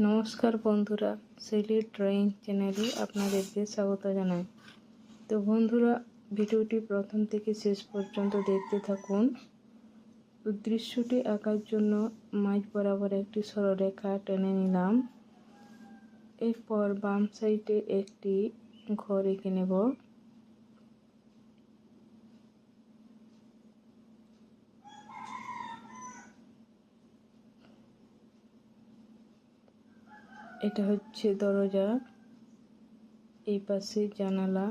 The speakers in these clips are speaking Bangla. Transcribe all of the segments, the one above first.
নমস্কার বন্ধুরা, সেলি ড্রয়িং চ্যানেলে আপনাদেরকে স্বাগত জানাই। তো বন্ধুরা, ভিডিওটি প্রথম থেকে শেষ পর্যন্ত দেখতে থাকুন। তো দৃশ্যটি আঁকার জন্য মাঝ বরাবর একটি সরলরেখা টেনে নিলাম। এরপর বাম সাইডে একটি ঘর এঁকে নেব। এটা হচ্ছে দরজা, এই পাশে জানালা।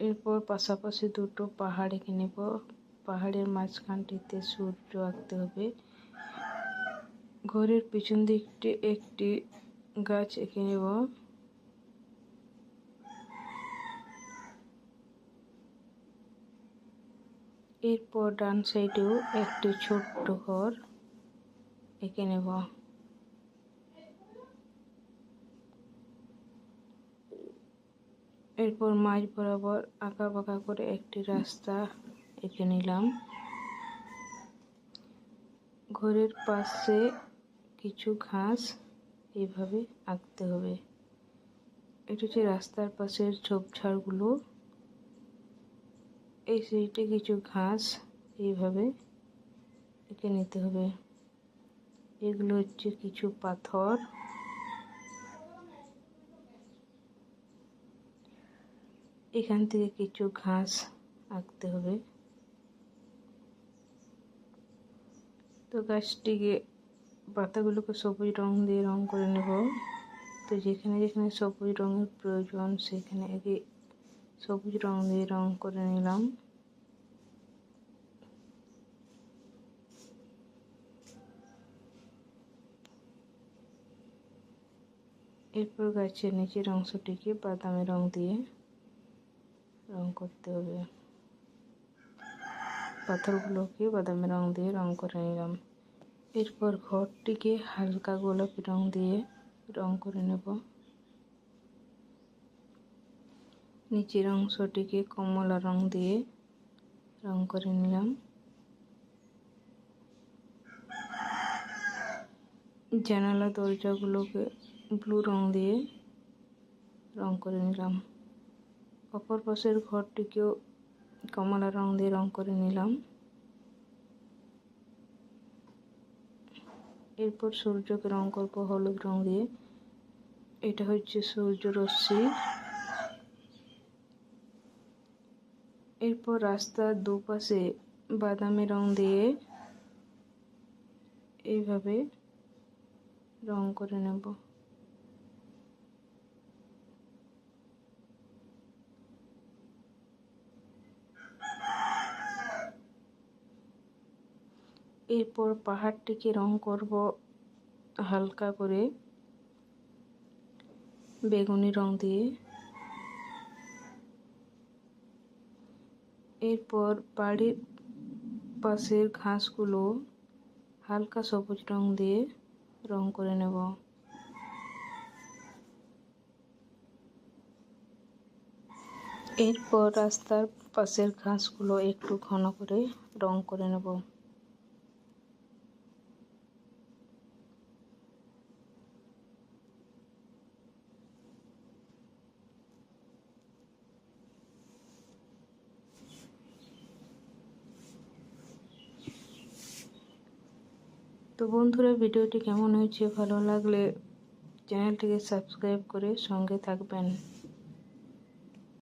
এরপর পাশাপাশি দুটো পাহাড় এঁকে নেব। পাহাড়ের মাঝখানটিতে সূর্য আঁকতে হবে। ঘরের পিছন দিকটি একটি গাছ এঁকে নেব। এরপর ডান সাইডেও একটি ছোট্ট ঘর এঁকে নেব। এরপর মাঝ বরাবর আঁকা বাঁকা করে একটি রাস্তা এঁকে নিলাম। ঘরের পাশে কিছু ঘাস এইভাবে আঁকতে হবে। এটা হচ্ছে রাস্তার পাশের ঝোপঝাড়গুলো। এই সাইডে কিছু ঘাস এইভাবে এঁকে নিতে হবে। এগুলো হচ্ছে কিছু পাথর। এখান থেকে কিছু ঘাস আঁকতে হবে। তো গাছটিকে পাতাগুলোকে সবুজ রং দিয়ে রং করে নেব। তো যেখানে যেখানে সবুজ রঙের প্রয়োজন সেখানে আগে সবুজ রং দিয়ে রং করে নিলাম। এরপর গাছের নিচের অংশটিকে বাদামি রং দিয়ে রং করতে হবে। পাথরগুলোকে বাদামি রং দিয়ে রং করে নিলাম। এরপর ঘরটিকে হালকা গোলাপি রং দিয়ে রং করে নেব। নিচের অংশটিকে কমলা রং দিয়ে রং করে নিলাম। জানালা দরজাগুলোকে ব্লু রং দিয়ে রং করে নিলাম। অপর পাশের ঘরটিকেও কমলা রং দিয়ে রং করে নিলাম। এরপর সূর্যকে রং করব হলুদ রং দিয়ে। এটা হচ্ছে সূর্য রশ্মি। এরপর রাস্তার দুপাশে বাদামি রং দিয়ে এইভাবে রং করে নেব। এরপর পাহাড়টিকে রং করব হালকা করে বেগুনি রং দিয়ে। এরপর বাড়ির পাশের ঘাসগুলো হালকা সবুজ রং দিয়ে রং করে নেব। এরপর রাস্তার পাশের ঘাসগুলো একটু ঘন করে রং করে নেব। তো বন্ধুরা, ভিডিওটি কেমন হয়েছে, ভালো লাগলে চ্যানেলটিকে সাবস্ক্রাইব করে সঙ্গে থাকবেন।